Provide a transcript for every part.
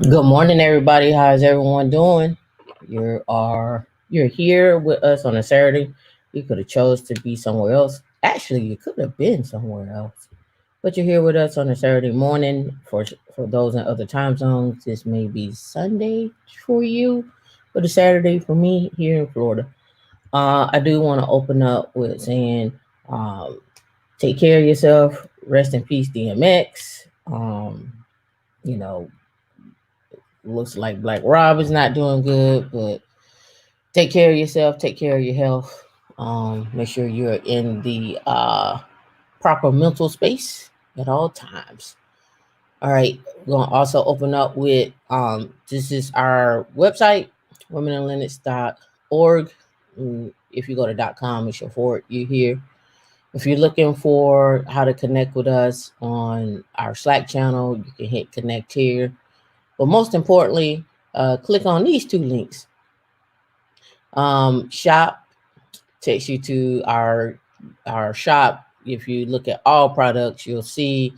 Good morning, everybody. How's everyone doing? You're here with us on a Saturday. You could have chose to be somewhere else. Actually, you could have been somewhere else, but you're here with us on a Saturday morning. For those in other time zones, this may be Sunday for you, but a Saturday for me here in Florida. I do want to open up with saying, um, take care of yourself. Rest in peace, DMX. You know, looks like Black Rob is not doing good, but take care of yourself, take care of your health. Make sure you're in the proper mental space at all times. All right, we're gonna also open up with this is our website, womeninlinux.org. If you go to .com, it should forward you here. If you're looking for how to connect with us on our Slack channel, you can hit connect here. But most importantly, click on these two links. Shop takes you to our shop. If you look at all products, you'll see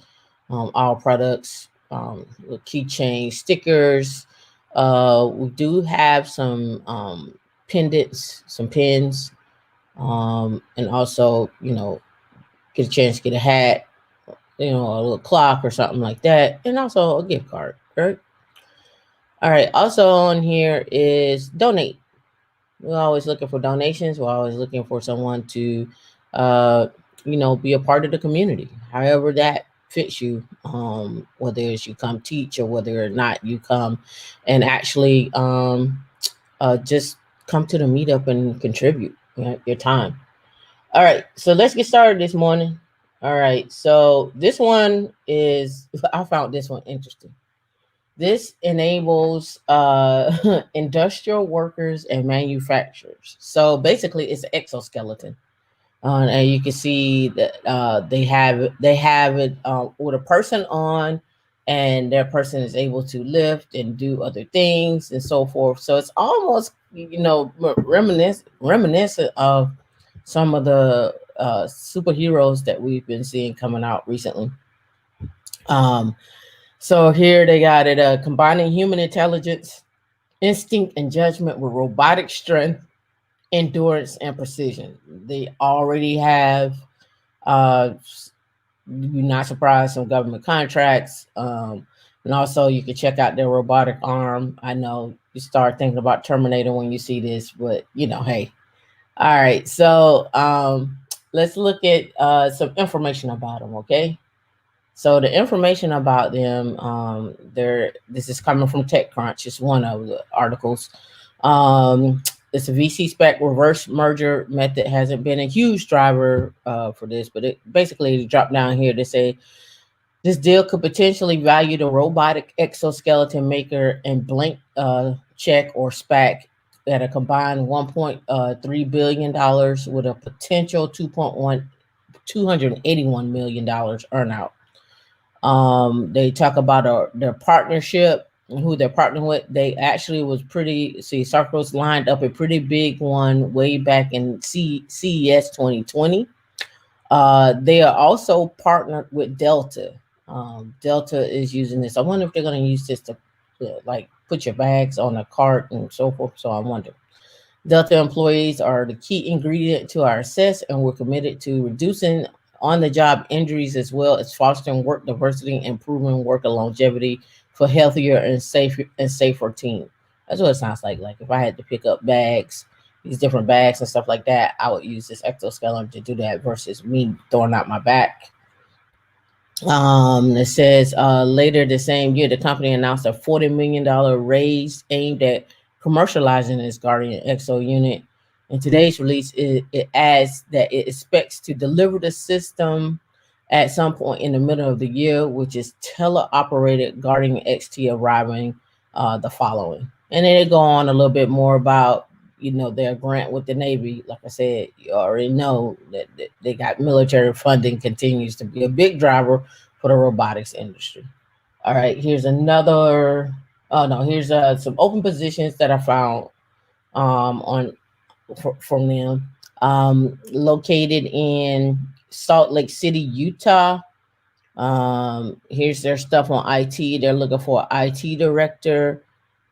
all products, keychain stickers. We do have some pendants, some pins, and also get a chance to get a hat, a little clock or something like that, and also a gift card, right? All right. Also on here is donate. We're always looking for donations. We're always looking for someone to, be a part of the community, however that fits you. Whether it's you come teach or whether or not you come and actually just come to the meetup and contribute your time. All right, so let's get started this morning. All right, so this one is I found this one interesting. This enables industrial workers and manufacturers. So basically, it's an exoskeleton, and you can see that they have it with a person on, and their person is able to lift and do other things and so forth. So it's almost reminiscent of some of the superheroes that we've been seeing coming out recently. Um, so here they got it combining human intelligence, instinct, and judgment with robotic strength, endurance, and precision. They already have, uh, you're not surprised, some government contracts. And also, you can check out their robotic arm. I know you start thinking about Terminator when you see this, but hey. All right. So let's look at some information about them, okay? So the information about them, this is coming from TechCrunch. It's one of the articles. It's a VC spec reverse merger method. Hasn't been a huge driver for this, but it basically dropped down here to say this deal could potentially value the robotic exoskeleton maker and blank check or SPAC at a combined $1.3 billion with a potential $281 million earnout. They talk about their partnership and who they're partnering with. They actually was Sarcos lined up a pretty big one way back in CES 2020. They are also partnered with Delta. Delta is using this. I wonder if they're going to use this to like put your bags on a cart and so forth. So I wonder. Delta employees are the key ingredient to our success, and we're committed to reducing on-the-job injuries as well as fostering work diversity and improving worker longevity for healthier and safer team. That's what it sounds like. Like if I had to pick up bags, these different bags and stuff like that, I would use this exoskeleton to do that versus me throwing out my back. It says later the same year, the company announced a $40 million raise aimed at commercializing its Guardian Exo unit. In today's release, it adds that it expects to deliver the system at some point in the middle of the year, which is teleoperated Guardian XT arriving the following. And then they go on a little bit more about their grant with the Navy. Like I said, you already know that they got military funding continues to be a big driver for the robotics industry. All right, here's another. Oh no, here's some open positions that I found from them. Located in Salt Lake City, Utah. Here's their stuff on IT. They're looking for an IT director,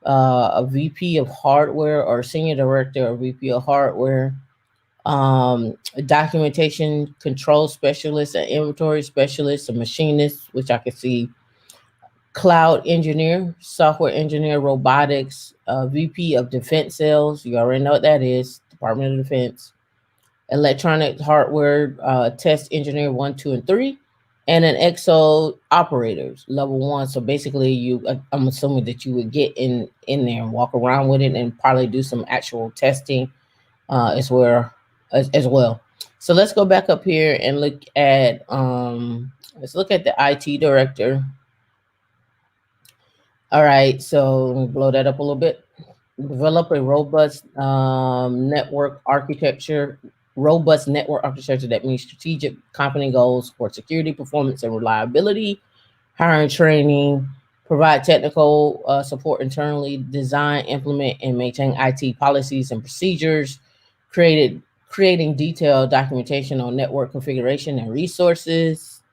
a VP of hardware, or senior director or VP of hardware, a documentation control specialist, an inventory specialist, a machinist, which I can see, cloud engineer, software engineer, robotics, VP of defense sales. You already know what that is, Department of Defense. Electronic hardware test engineer 1, 2, and 3, and an EXO operators level 1. So basically, I'm assuming that you would get in there and walk around with it and probably do some actual testing as well. So let's go back up here and look at the IT director. All right, so let me blow that up a little bit. Develop a robust network architecture that meets strategic company goals for security, performance, and reliability. Hiring, training, provide technical support internally, design, implement, and maintain IT policies and procedures. Creating detailed documentation on network configuration and resources.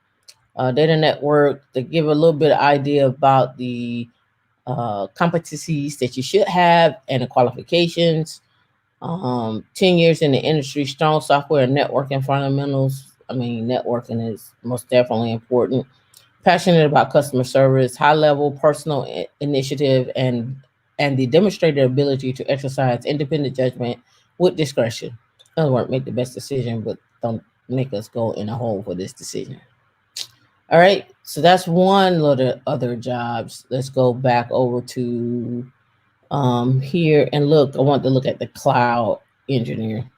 Data network, to give a little bit of idea about the competencies that you should have and the qualifications. 10 years in the industry, strong software and networking fundamentals. I mean, networking is most definitely important. Passionate about customer service, high level personal initiative, and the demonstrated ability to exercise independent judgment with discretion. In other words, make the best decision, but don't make us go in a hole for this decision. All right, so that's one of the other jobs. Let's go back over to here and look. I want to look at the cloud engineer.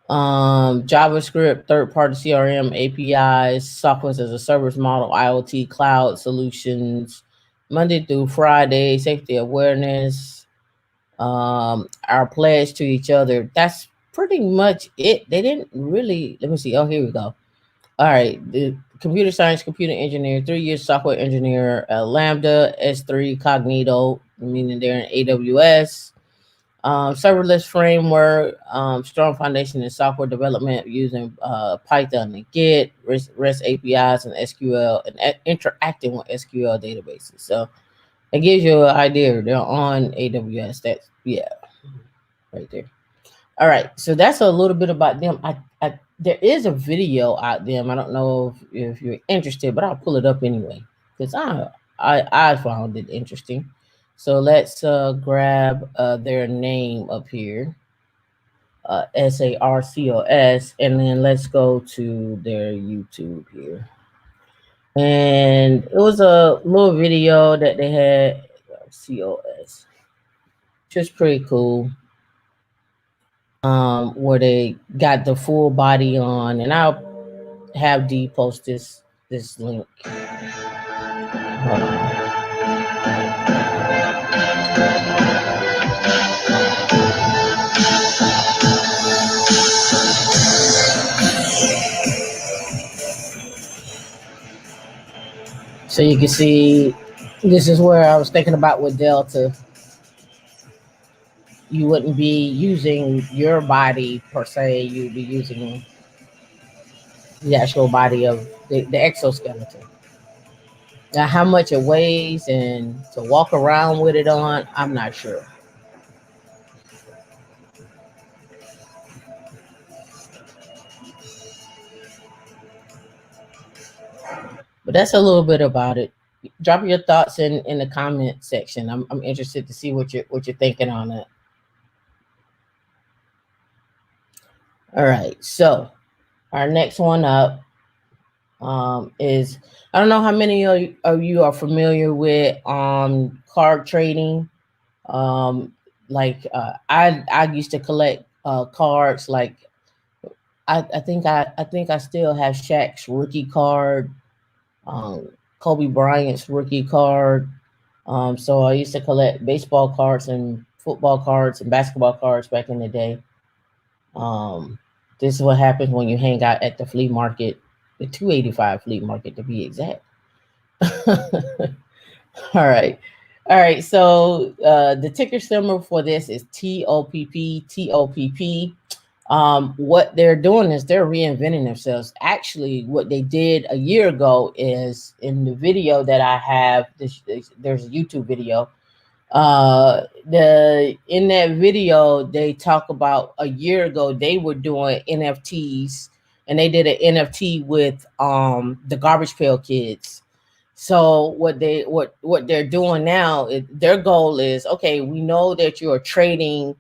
JavaScript, third-party CRM, APIs, software as a service model, IoT, cloud solutions, Monday through Friday, safety awareness, our pledge to each other. That's pretty much it. They didn't really, let me see. Oh, here we go. All right, the computer science, computer engineer, 3 years software engineer, Lambda, S3, Cognito, meaning they're in AWS. Serverless framework, strong foundation in software development using Python and Git, REST APIs and SQL, and interacting with SQL databases. So it gives you an idea. They're on AWS. That's, yeah, right there. All right, so that's a little bit about them. There is a video out there. I don't know if you're interested, but I'll pull it up anyway because I found it interesting. So let's grab their name up here, Sarcos, and then let's go to their YouTube here. And it was a little video that they had, COS, which is pretty cool. Where they got the full body on, and I'll have D post this link. Hold on. So you can see, this is where I was thinking about with Delta. You wouldn't be using your body per se, you'd be using the actual body of the exoskeleton. Now, how much it weighs and to walk around with it on, I'm not sure. But that's a little bit about it. Drop your thoughts in the comment section. I'm interested to see what you're thinking on it. All right, so our next one up is, I don't know how many of you are familiar with card trading. I used to collect cards. Like I think I still have Shaq's rookie card, Kobe Bryant's rookie card. So I used to collect baseball cards and football cards and basketball cards back in the day. This is what happens when you hang out at the flea market, the 285 flea market to be exact. All right. So the ticker symbol for this is TOPP. What they're doing is they're reinventing themselves. Actually, what they did a year ago is in the video that I have, there's a YouTube video. In that video, they talk about a year ago, they were doing NFTs, and they did an NFT with the Garbage Pail Kids. So what they're doing now is their goal is, okay, we know that you're trading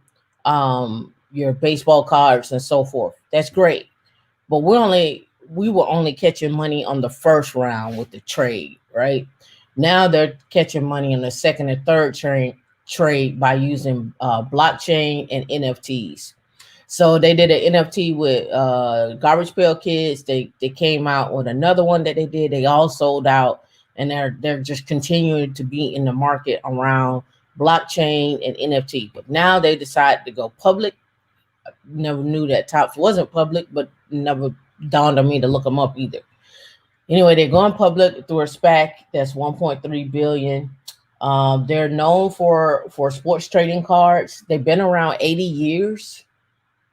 your baseball cards and so forth. That's great. But we were only catching money on the first round with the trade, right? Now they're catching money in the second and third trade by using blockchain and NFTs. So they did an NFT with Garbage Pail Kids. They came out with another one that they did. They all sold out, and they're just continuing to be in the market around blockchain and NFT. But now they decided to go public. Never knew that TOPP wasn't public, but never dawned on me to look them up either. Anyway, they're going public through a SPAC that's 1.3 billion. They're known for sports trading cards. They've been around 80 years.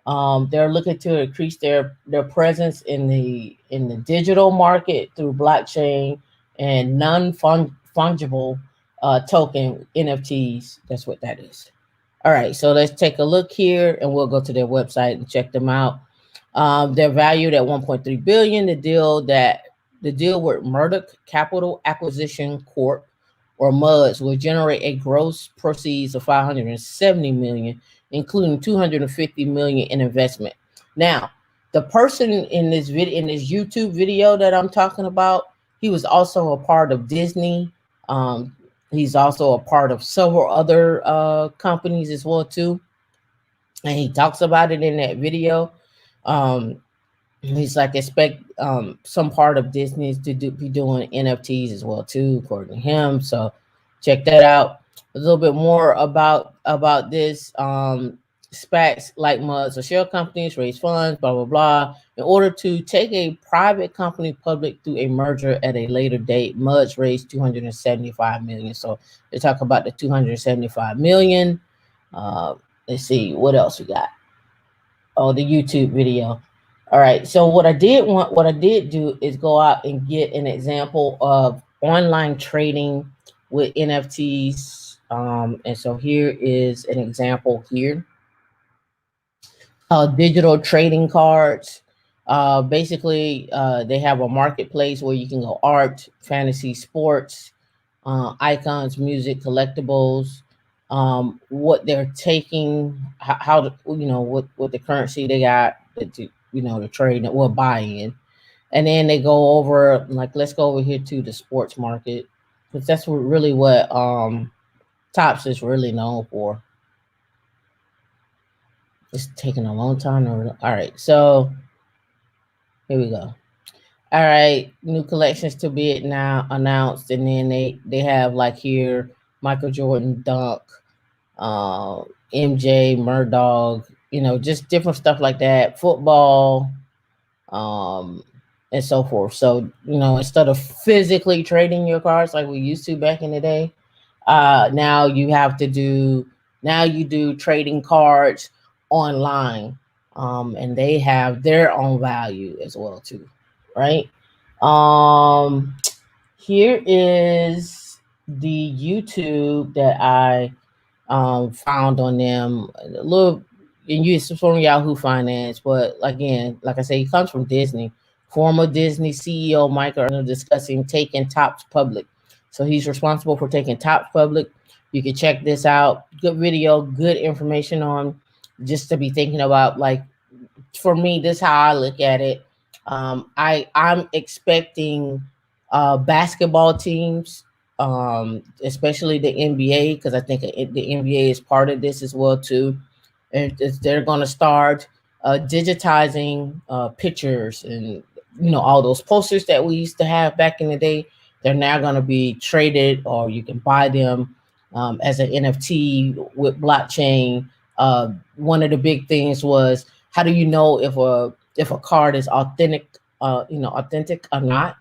They're looking to increase their presence in the digital market through blockchain and non-fungible token NFTs. That's what that is. All right, so let's take a look here, and we'll go to their website and check them out. They're valued at 1.3 billion. The deal with Murdoch Capital Acquisition Corp, or MUDS, will generate a gross proceeds of 570 million, including 250 million in investment. Now, the person in this YouTube video that I'm talking about, he was also a part of Disney. He's also a part of several other companies as well too, and he talks about it in that video. He's like, expect some part of Disney to be doing NFTs as well too, according to him. So check that out. A little bit more about this. SPACs, like MUDs, or shell companies, raise funds, blah blah blah, in order to take a private company public through a merger at a later date. MUDs raised 275 million. So they talk about the 275 million. Let's see what else we got. Oh, the YouTube video. All right, so what I did do is go out and get an example of online trading with NFTs. And so here is an example here. Digital trading cards. Basically, they have a marketplace where you can go art, fantasy, sports, icons, music, collectibles. What they're taking, how what the currency they got to the trade that we're buying, and then they go over, like, let's go over here to the sports market, because that's really what TOPP is really known for. It's taking a long time. All right, so here we go. All right, new collections to be now announced, and then they have, like, here, Michael Jordan dunk, MJ, Murdoch, just different stuff like that, football, and so forth. So, instead of physically trading your cards like we used to back in the day, now you do trading cards online, and they have their own value as well too, right? Here is the YouTube that I found on them. A little, and it's from Yahoo Finance, but again, like I say, he comes from Disney. Former Disney CEO Michael are discussing taking TOPP public. So he's responsible for taking TOPP public. You can check this out. Good video, good information on, just to be thinking about. Like, for me, this is how I look at it. I'm expecting basketball teams, especially the NBA, because I think the NBA is part of this as well too. And they're going to start digitizing pictures and all those posters that we used to have back in the day. They're now going to be traded, or you can buy them as an NFT with blockchain. One of the big things was, how do you know if a card is authentic or not?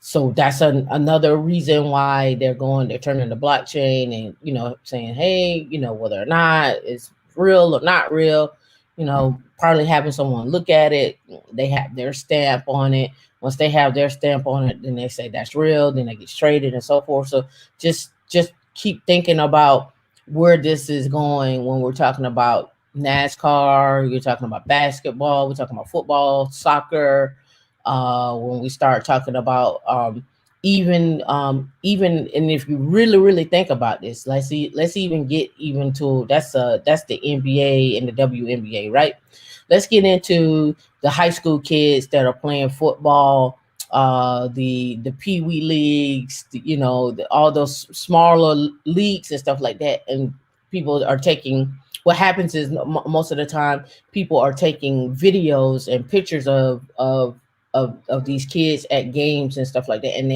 So that's another reason why they're turning the blockchain and saying, hey, whether or not it's real or not real. probably having someone look at it. They have their stamp on it. Once they have their stamp on it, then they say that's real. Then they get traded and so forth. So just keep thinking about where this is going when we're talking about NASCAR. You're talking about basketball. We're talking about football, soccer. When we start talking about even and if you really think about this, let's even get even to that's the NBA and the WNBA, right? Let's get into the high school kids that are playing football, the pee wee leagues, all those smaller leagues and stuff like that. And people are taking, what happens is most of the time people are taking videos and pictures of these kids at games and stuff like that. And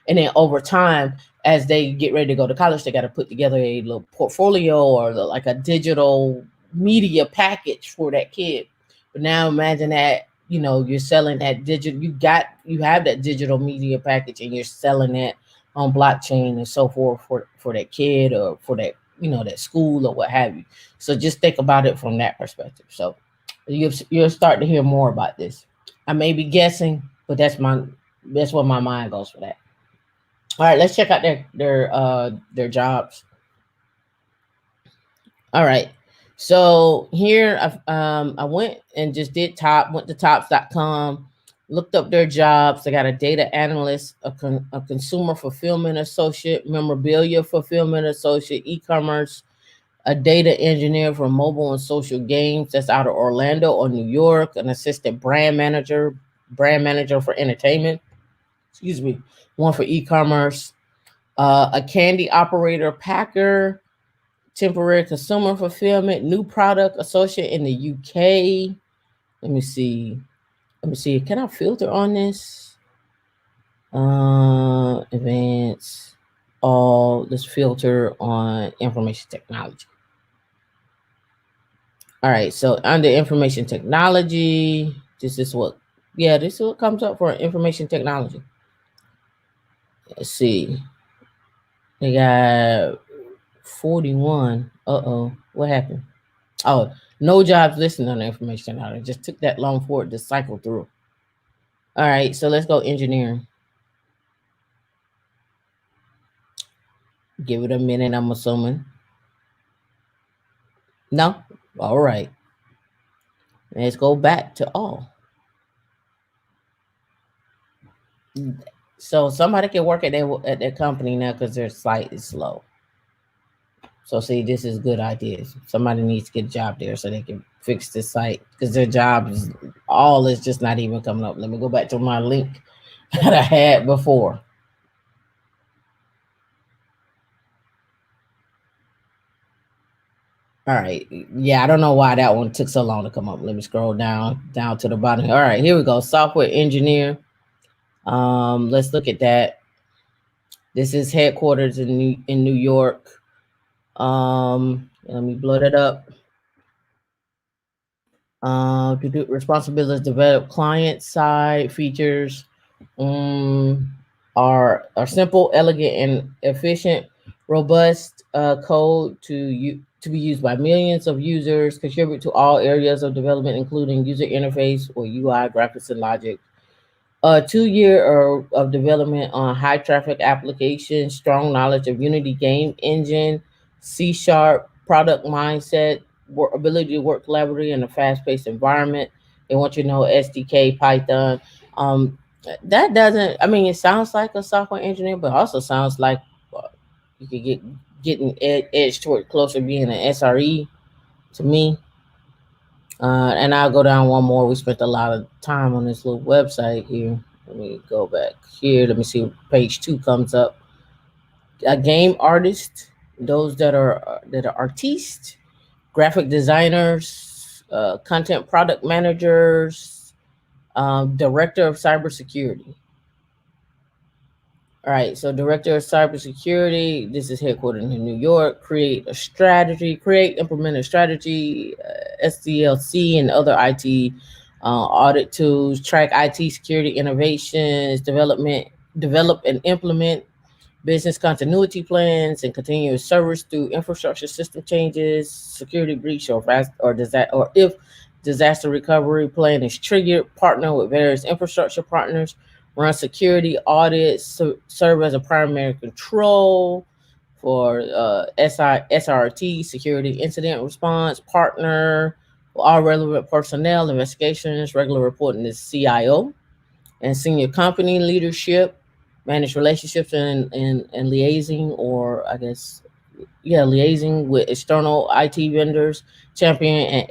then over time, as they get ready to go to college, they got to put together a little portfolio or like a digital media package for that kid. But now imagine that, you're selling that digital, you have that digital media package and you're selling that on blockchain and so forth for that kid or for that, that school or what have you. So just think about it from that perspective. So you'll start to hear more about this. I may be guessing, but that's where my mind goes for that. All right, let's check out their jobs. All right, so here I went and just did went to topps.com, looked up their jobs. They got a data analyst, a consumer fulfillment associate, memorabilia fulfillment associate, e-commerce, a data engineer for mobile and social games. That's out of Orlando or New York. An assistant brand manager for entertainment. Excuse me. One for e-commerce. A candy operator packer, temporary consumer fulfillment, new product associate in the UK. Let me see. Can I filter on this? Advanced. Let's filter on information technology. All right, so under information technology, this is what comes up for information technology. Let's see. They got 41. What happened? Oh, no jobs listed on the information technology. Just took that long for it to cycle through. All right, so let's go engineering. Give it a minute, I'm assuming. No? All right. Let's go back to all. So somebody can work at their company now because their site is slow. So see, this is good ideas. Somebody needs to get a job there so they can fix the site because their job is just not even coming up. Let me go back to my link that I had before. All right. Yeah, I don't know why that one took so long to come up. Let me scroll down to the bottom. All right, here we go. Software engineer. Let's look at that. This is headquarters in New York. Let me blow that up. To do responsibilities, develop client side features. Are simple, elegant, and efficient, robust code to be used by millions of users, contribute to all areas of development, including user interface or UI, graphics, and logic. 2 year of development on high traffic applications, strong knowledge of Unity game engine, C#, product mindset, ability to work collaboratively in a fast paced environment. They want you to know SDK, Python. That doesn't, it sounds like a software engineer, but also sounds like you could getting edge toward closer being an SRE to me. And I'll go down one more. We spent a lot of time on this little website here. Let me go back here. Let me see if page 2 comes up. A game artist, those that are artistes, graphic designers, content product managers, director of cybersecurity. All right, so director of cybersecurity, this is headquartered in New York. Create, implement a strategy, SDLC and other IT audit tools, track IT security innovations, develop and implement business continuity plans and continuous service through infrastructure system changes, security breach or disaster, or if disaster recovery plan is triggered, partner with various infrastructure partners, run security audits, serve as a primary control for SRT, security incident response, partner with all relevant personnel, investigations, regular reporting to CIO, and senior company leadership, manage relationships and liaising, or I guess, yeah, liaising with external IT vendors, championing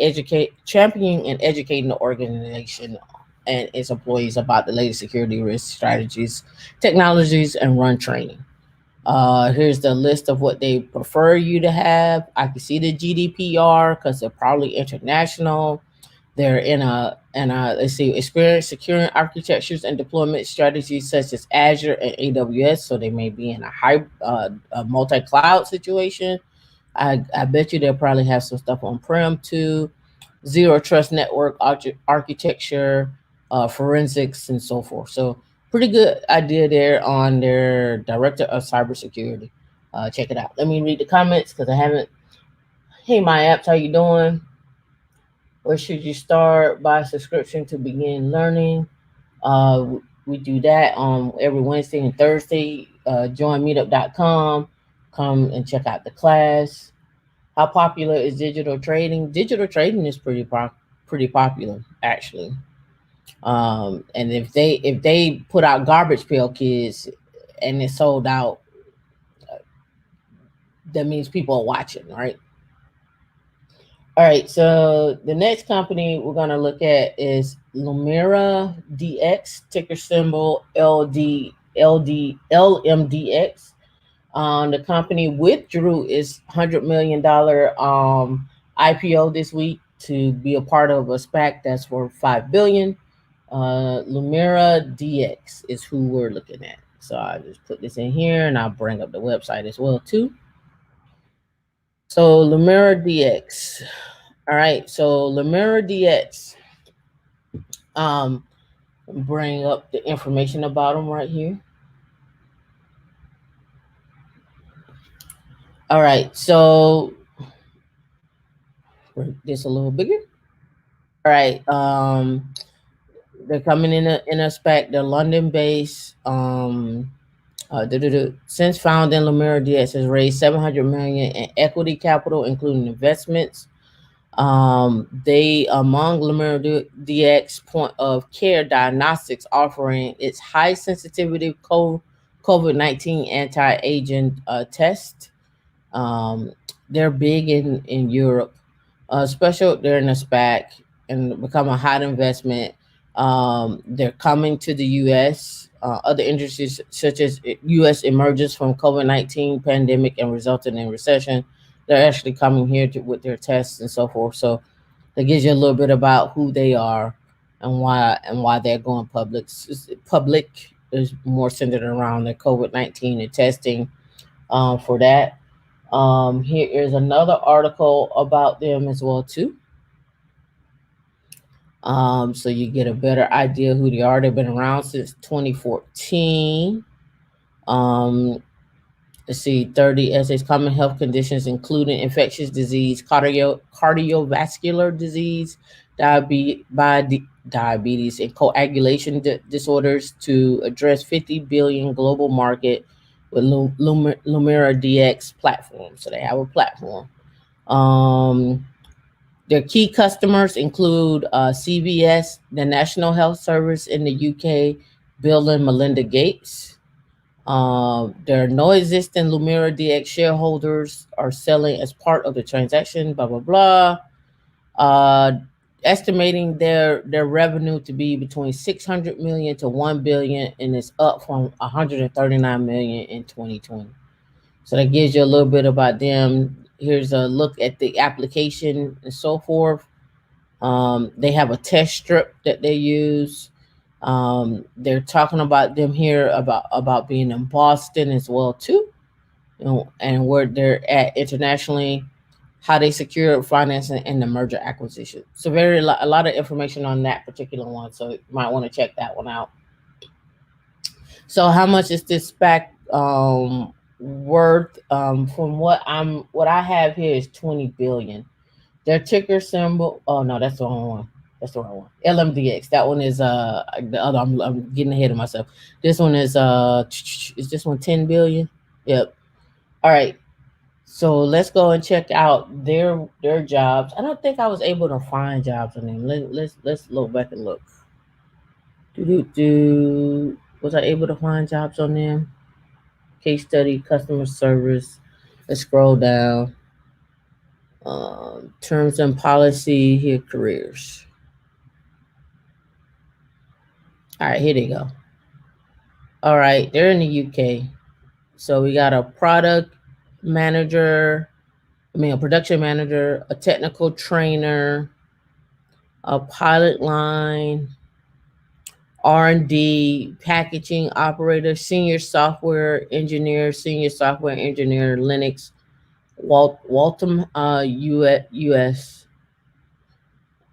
and educating the organization and its employees about the latest security risk strategies, technologies, and run training. Here's the list of what they prefer you to have. I can see the GDPR because they're probably international. They're in a let's see, experience securing architectures and deployment strategies such as Azure and AWS. So they may be in a multi-cloud situation. I bet you they'll probably have some stuff on prem too. Zero trust network architecture, forensics, and so forth. So pretty good idea there on their director of cybersecurity. Check it out. Let me read the comments because I haven't. Hey, my apps, how you doing? Where should you start? Buy subscription to begin learning. We do that on every Wednesday and Thursday. Join meetup.com. Come and check out the class. How popular is digital trading? Digital trading is pretty popular actually. And if they put out garbage pail kids and it's sold out, that means people are watching, right? All right, so the next company we're going to look at is LumiraDx, ticker symbol LMDX. The company withdrew its $100 million IPO this week to be a part of a SPAC that's worth $5 billion. LumiraDx is who we're looking at. So I just put this in here and I'll bring up the website as well too. So LumiraDx. All right, so LumiraDx, bring up the information about them right here. All right, so bring this a little bigger. All right, they're coming in a SPAC. They're London-based. Since founding, LumiraDx has raised $700 million in equity capital, including investments. They among LumiraDx point of care diagnostics offering its high sensitivity COVID-19 anti-aging test. They're big in Europe, special during the SPAC and become a hot investment. They're coming to the U.S. Other industries such as U.S. emerges from COVID-19 pandemic and resulting in recession. They're actually coming here with their tests and so forth. So that gives you a little bit about who they are and why they're going public. Public is more centered around the COVID-19 and testing for that. Here is another article about them as well too. So you get a better idea who they are. They've been around since 2014. Let's see, 30 essays, common health conditions, including infectious disease, cardiovascular disease, diabetes, and coagulation disorders to address 50 billion global market with LumiraDx platform. So they have a platform. Their key customers include CVS, the National Health Service in the UK, Bill and Melinda Gates. There are no existing LumiraDx shareholders are selling as part of the transaction, blah, blah, blah. Estimating their revenue to be between 600 million to 1 billion, and it's up from 139 million in 2020. So that gives you a little bit about them. Here's a look at the application and so forth. They have a test strip that they use. They're talking about them here about being in Boston as well too, and where they're at internationally, how they secure financing and the merger acquisition. So a lot of information on that particular one. So you might want to check that one out. So how much is this SPAC worth? From what I have here is 20 billion. Their ticker symbol. Oh no, that's the wrong one. That's the wrong one. LMDX. That one is the other. I'm getting ahead of myself. This one is this one 10 billion? Yep. All right. So let's go and check out their jobs. I don't think I was able to find jobs on them. Let's look back and look. Was I able to find jobs on them? Case study, customer service. Let's scroll down. Terms and policy here, careers. All right, here they go. All right, they're in the UK. So we got a product manager, a production manager, a technical trainer, a pilot line, R&D, packaging operator, senior software engineer, Linux, Waltham, US.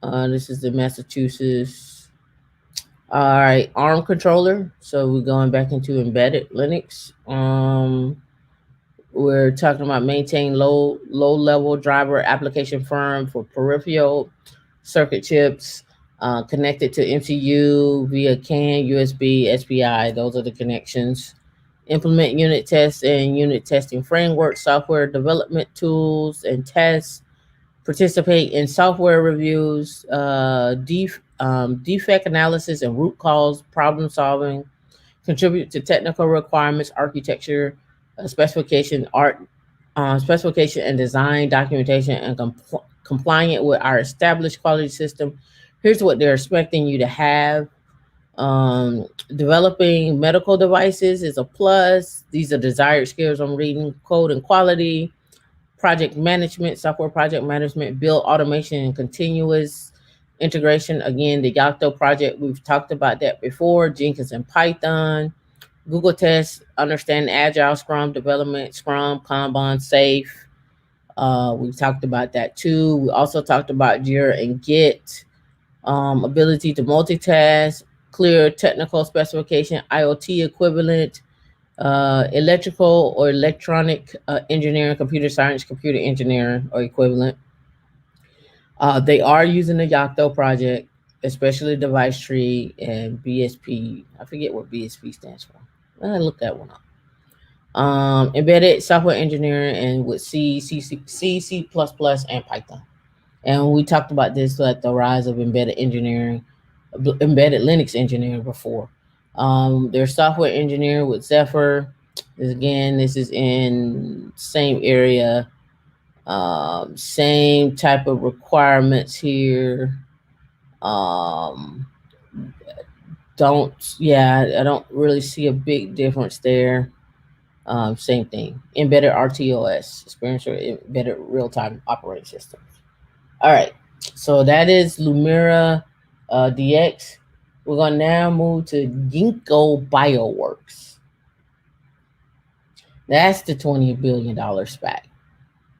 This is the Massachusetts. All right, ARM controller. So we're going back into embedded Linux. We're talking about maintain low level driver application firm for peripheral circuit chips connected to MCU via CAN, USB, SPI. Those are the connections. Implement unit tests and unit testing framework, software development tools and tests. Participate in software reviews, defect analysis and root cause problem solving. Contribute to technical requirements, architecture, specification, specification and design documentation, and compliant with our established quality system. Here's what they're expecting you to have. Developing medical devices is a plus. These are desired skills. I'm reading code and quality, project management, software project management, build automation and continuous integration. Again, the Yocto project, we've talked about that before. Jenkins and Python. Google tests, understand agile, Scrum development, Scrum, Kanban, Safe. We've talked about that too. We also talked about Jira and Git. Ability to multitask, clear technical specification, IoT equivalent, electrical or electronic engineering, computer science, computer engineering or equivalent. They are using the Yocto project, especially device tree and BSP. I forget what BSP stands for. I look that one up. Embedded software engineering and with C++, and Python. And we talked about this at the rise of embedded engineering, embedded Linux engineering before. Their software engineer with Zephyr. This is in same area, same type of requirements here. Um, I don't really see a big difference there. Same thing. Embedded RTOS, experience or embedded real-time operating systems. All right. So that is Lumira DX. We're going to now move to Ginkgo Bioworks. That's the $20 billion SPAC.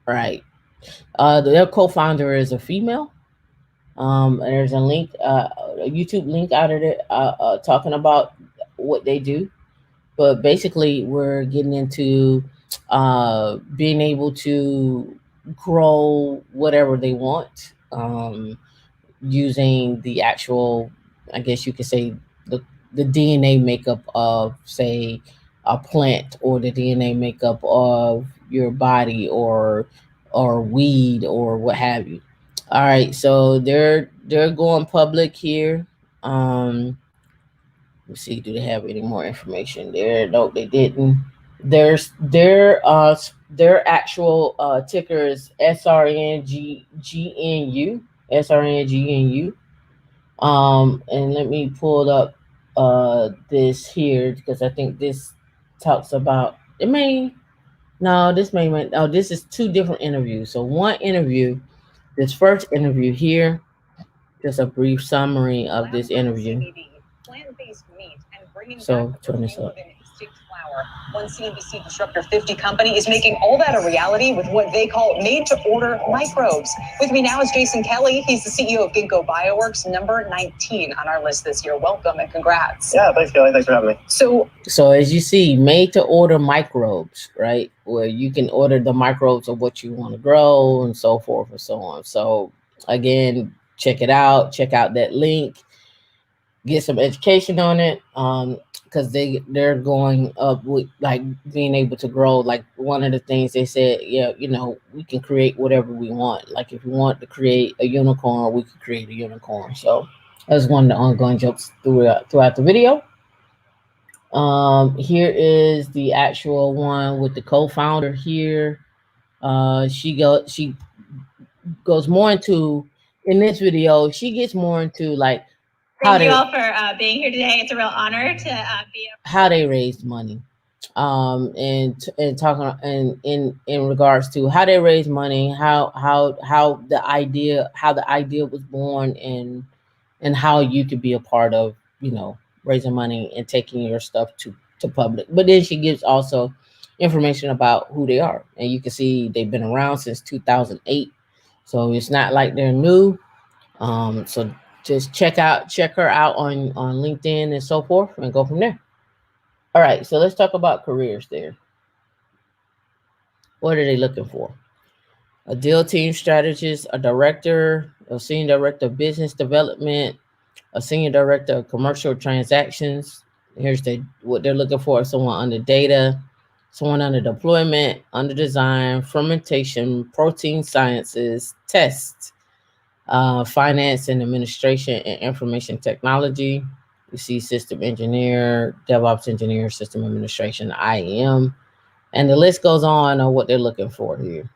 Right. Their co-founder is a female. There's a link, a YouTube link out of it talking about what they do. But basically, we're getting into being able to grow whatever they want using the actual, I guess you could say, the DNA makeup of, say, a plant, or the DNA makeup of your body, or weed, or what have you. All right, so they're going public here. Let's see, do they have any more information there? No, they didn't. Their actual ticker is SRNGNU. And let me pull up this here, because I think this talks about it may no this may oh, this is two different interviews. So one interview, this first interview here, just a brief summary of this interview. So turn this up. One CNBC Disruptor 50 company is making all that a reality with what they call made-to-order microbes. With me now is Jason Kelly. He's the CEO of Ginkgo Bioworks, number 19 on our list this year. Welcome and congrats. Yeah, thanks, Kelly. Thanks for having me. So as you see, made-to-order microbes, right? Where you can order the microbes of what you want to grow and so forth and so on. So again, check it out. Check out that link. Get some education on it. Because they're going up with like being able to grow. Like one of the things they said, yeah, you know, we can create whatever we want. Like if we want to create a unicorn, we can create a unicorn. So that's one of the ongoing jokes throughout the video. Here is the actual one with the co-founder here. She goes more into, in this video, she gets more into like Thank you all for being here today. It's a real honor to be how they raised money, and talking and in regards to how they raised money, how the idea was born, and how you could be a part of, you know, raising money and taking your stuff to public. But then she gives also information about who they are, and you can see they've been around since 2008, so it's not like they're new. So just check her out on LinkedIn and so forth, and go from there. All right, so let's talk about careers there. What are they looking for? A deal team strategist, a director, a senior director of business development, a senior director of commercial transactions. Here's what they're looking for: someone under data, someone under deployment, under design, fermentation, protein sciences, tests, finance and administration, and information technology. You see system engineer, DevOps engineer, system administration, IAM, and the list goes on what they're looking for here.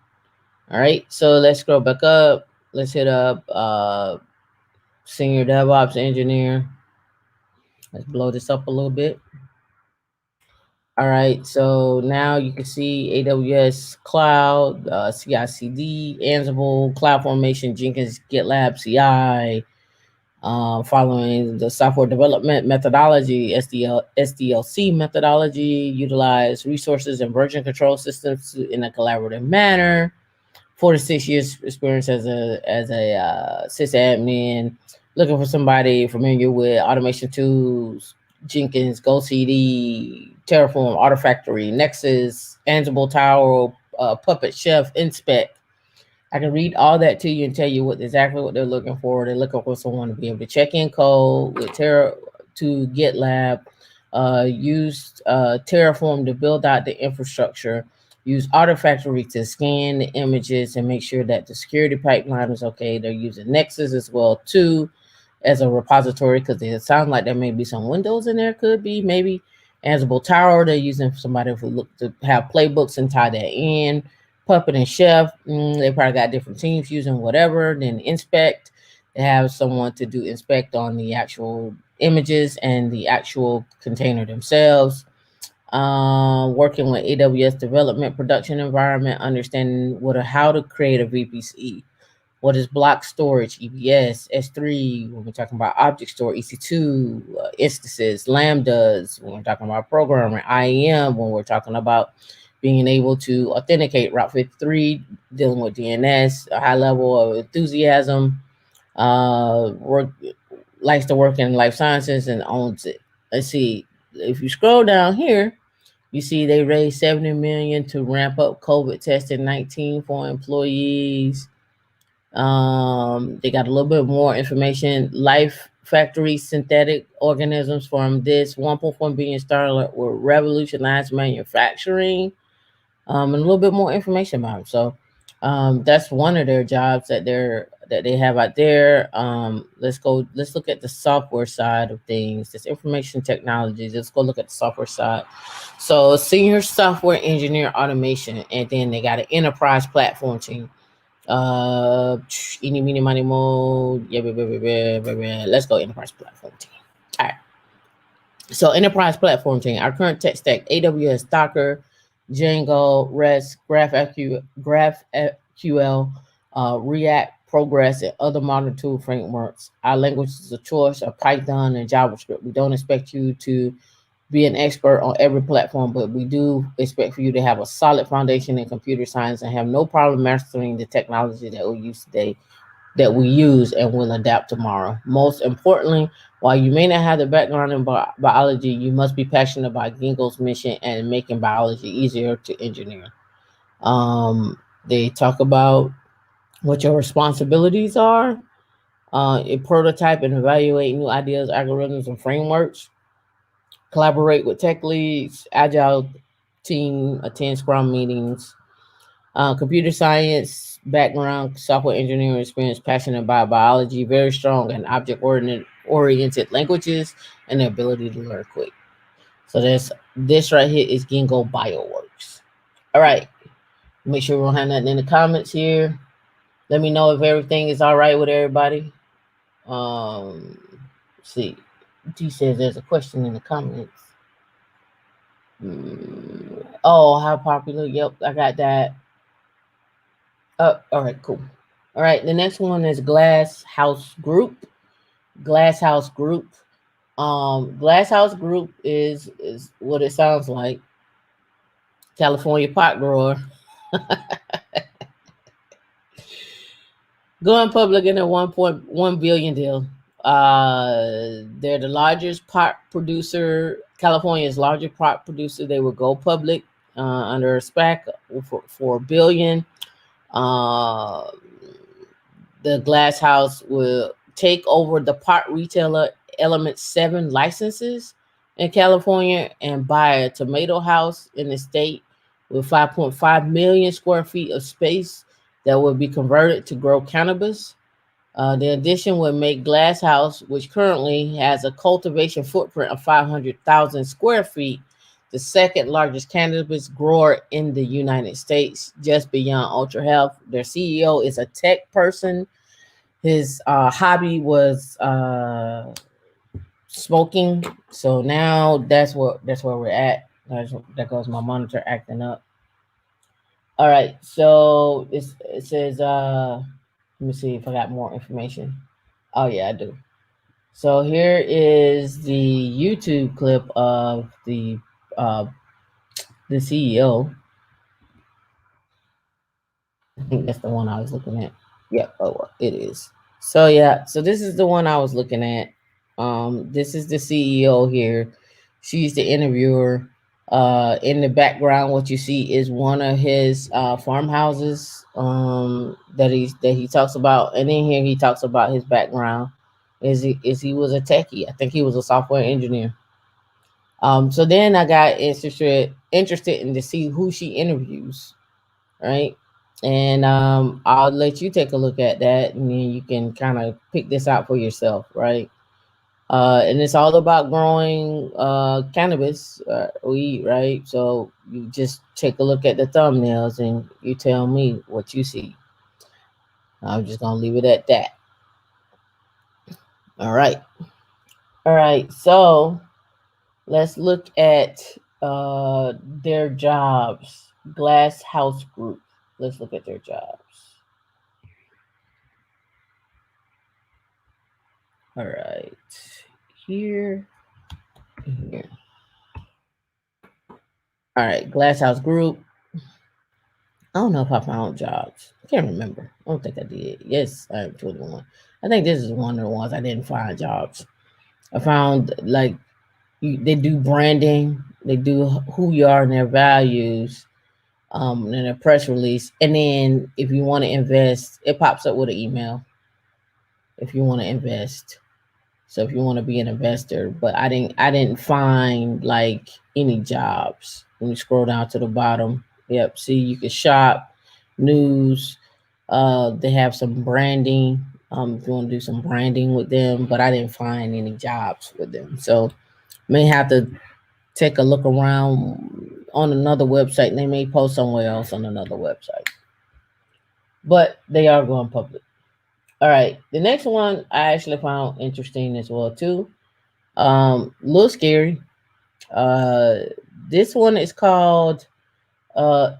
All right, so let's scroll back up. Let's hit up senior DevOps engineer. Let's blow this up a little bit. All right, so now you can see AWS Cloud, CI/CD, Ansible, CloudFormation, Jenkins, GitLab, CI, following the software development methodology, SDLC methodology, utilize resources and version control systems in a collaborative manner. 4 to 6 years experience as a sysadmin, looking for somebody familiar with automation tools, Jenkins, GoCD, Terraform, Artifactory, Nexus, Ansible, Tower, Puppet, Chef, Inspect. I can read all that to you and tell you exactly what they're looking for. They're looking for someone to be able to check in code with to GitLab, use Terraform to build out the infrastructure, use Artifactory to scan the images and make sure that the security pipeline is okay. They're using Nexus as well too as a repository, because it sounds like there may be some Windows in there. Could be, maybe. Ansible Tower, they're using somebody who look to have playbooks and tie that in. Puppet and Chef, they probably got different teams using whatever. Then Inspect, they have someone to do inspect on the actual images and the actual container themselves. Working with AWS development production environment, understanding how to create a VPC. What is block storage, EBS, S3, when we're talking about object store, EC2, instances, Lambdas, when we're talking about programming, IAM, when we're talking about being able to authenticate, Route 53, dealing with DNS, a high level of enthusiasm, likes to work in life sciences and owns it. Let's see, if you scroll down here, you see they raised $70 million to ramp up COVID testing, 19 for employees. They got a little bit more information. Life Factory synthetic organisms from this 1.1 billion startup will revolutionize manufacturing. And a little bit more information about them. So that's one of their jobs that they have out there. Let's look at the software side of things. This information technology. Let's go look at the software side. So senior software engineer automation, and then they got an enterprise platform team. Eeny, meeny, miny, mo. Yeah, let's go enterprise platform team. All right. So enterprise platform team. Our current tech stack: AWS, Docker, Django, REST, GraphQL, React, Progress, and other modern tool frameworks. Our languages of choice are Python and JavaScript. We don't expect you to be an expert on every platform, but we do expect for you to have a solid foundation in computer science and have no problem mastering the technology that we use today, that we use and will adapt tomorrow. Most importantly, while you may not have the background in biology, you must be passionate about Ginkgo's mission and making biology easier to engineer. They talk about what your responsibilities are, prototype and evaluate new ideas, algorithms, and frameworks. Collaborate with tech leads, agile team, attend Scrum meetings. Computer science background, software engineering experience, passionate about biology, very strong and object-oriented languages, and the ability to learn quick. So this right here is Ginkgo Bioworks. All right, make sure we don't have nothing in the comments here. Let me know if everything is all right with everybody. Let's see, G says there's a question in the comments. Oh, how popular? Yep, I got that. Oh, all right, cool. All right, the next one is Glass House Group. Glass House Group. Glass House Group is what it sounds like. California pot grower. Going public in a 1.1 billion deal. They're the largest pot producer, California's largest pot producer. They will go public under a SPAC for $1 billion. The Glass House will take over the pot retailer Element 7 licenses in California and buy a tomato house in the state with 5.5 million square feet of space that will be converted to grow cannabis. The addition will make Glass House, which currently has a cultivation footprint of 500,000 square feet, the second largest cannabis grower in the United States, just beyond Ultra Health. Their CEO is a tech person. His hobby was smoking, so now that's where we're at. There goes my monitor acting up. All right, so it says let me see if I got more information. Oh yeah, I do. So here is the YouTube clip of the CEO. I think that's the one I was looking at. Yep. Oh, it is. So yeah, so this is the one I was looking at. This is the CEO here. She's the interviewer. In the background, what you see is one of his farmhouses that he talks about, and in here he talks about his background. He was a techie. I think he was a software engineer. So then I got interested in to see who she interviews, right? And I'll let you take a look at that, and then you can kind of pick this out for yourself, right? And it's all about growing cannabis weed, right? So you just take a look at the thumbnails and you tell me what you see. I'm just gonna leave it at that. All right. So let's look at their jobs. Glass House Group. Let's look at their jobs. All right, here. All right, Glass House Group. I don't know if I found jobs. I can't remember. I don't think I did. Yes, I am 21. I think this is one of the ones I didn't find jobs. I found like they do branding, they do who you are and their values, and a press release. And then if you want to invest, it pops up with an email. If you want to invest. So if you want to be an investor, but I didn't find like any jobs. Let me scroll down to the bottom. Yep, see you can shop, news. They have some branding. If you want to do some branding with them, but I didn't find any jobs with them. So may have to take a look around on another website. They may post somewhere else on another website. But they are going public. All right, the next one I actually found interesting as well too. A little scary. This one is called I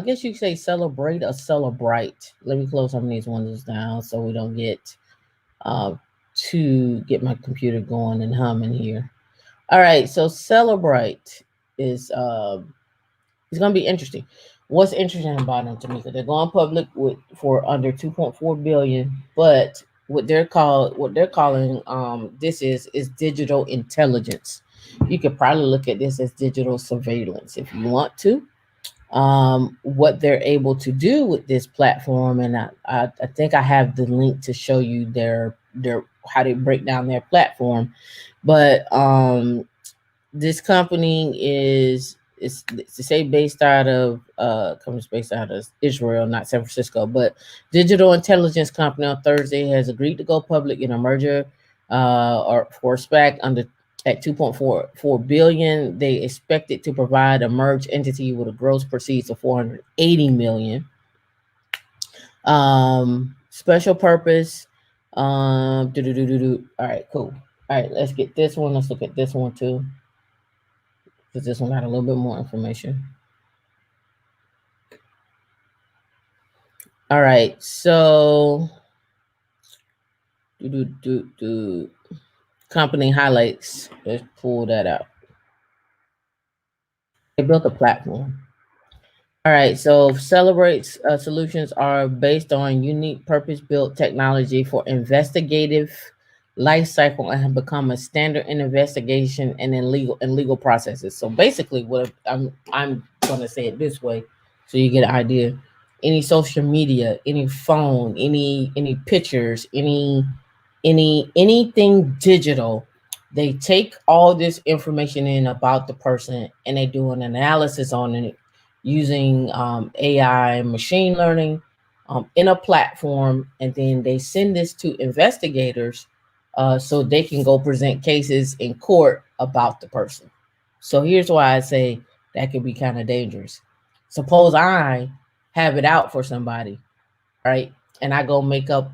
guess you could say Cellebrite or Cellebrite. Let me close some of these ones down so we don't get to get my computer going and humming here. All right, so Cellebrite is it's going to be interesting. What's interesting about them, Tamika? They're going public for under 2.4 billion, but what they're calling this is digital intelligence. You could probably look at this as digital surveillance if you want to. What they're able to do with this platform, and I think I have the link to show you their how they break down their platform, but this company is to say based out of company's based out of Israel, not San Francisco, but digital intelligence company on Thursday has agreed to go public in a merger or for SPAC under at 2.44 billion. They expect it to provide a merged entity with a gross proceeds of 480 million. Special purpose. All right, cool. All right, let's get this one. Let's look at this one too, because this one got a little bit more information. All right, so company highlights. Let's pull that out. They built a platform. All right, so Cellebrite's solutions are based on unique purpose-built technology for investigative life cycle and have become a standard in investigation and in legal processes. So basically, what I'm going to say it this way, so you get an idea. Any social media, any phone, any pictures, anything digital, they take all this information in about the person and they do an analysis on it using AI and machine learning in a platform, and then they send this to investigators so they can go present cases in court about the person. So here's why I say that could be kind of dangerous. Suppose I have it out for somebody, right? And I go make up,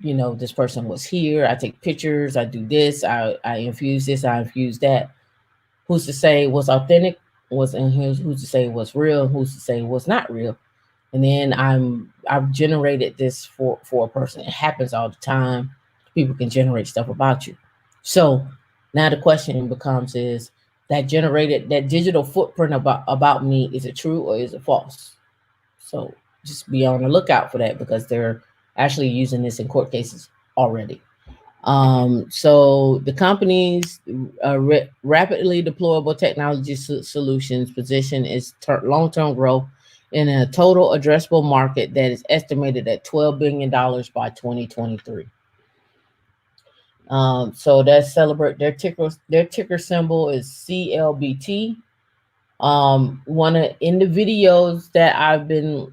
this person was here. I take pictures. I do this. I infuse this. I infuse that. Who's to say what's authentic? What's in here? Who's to say what's real? Who's to say what's not real? And then I've generated this for a person. It happens all the time. People can generate stuff about you. So now the question becomes is that digital footprint about me, is it true or is it false? So just be on the lookout for that, because they're actually using this in court cases already. So the company's rapidly deployable technology solutions position is long-term growth in a total addressable market that is estimated at $12 billion by 2023. So that's Cellebrite. Their ticker symbol is CLBT. One of in the videos that I've been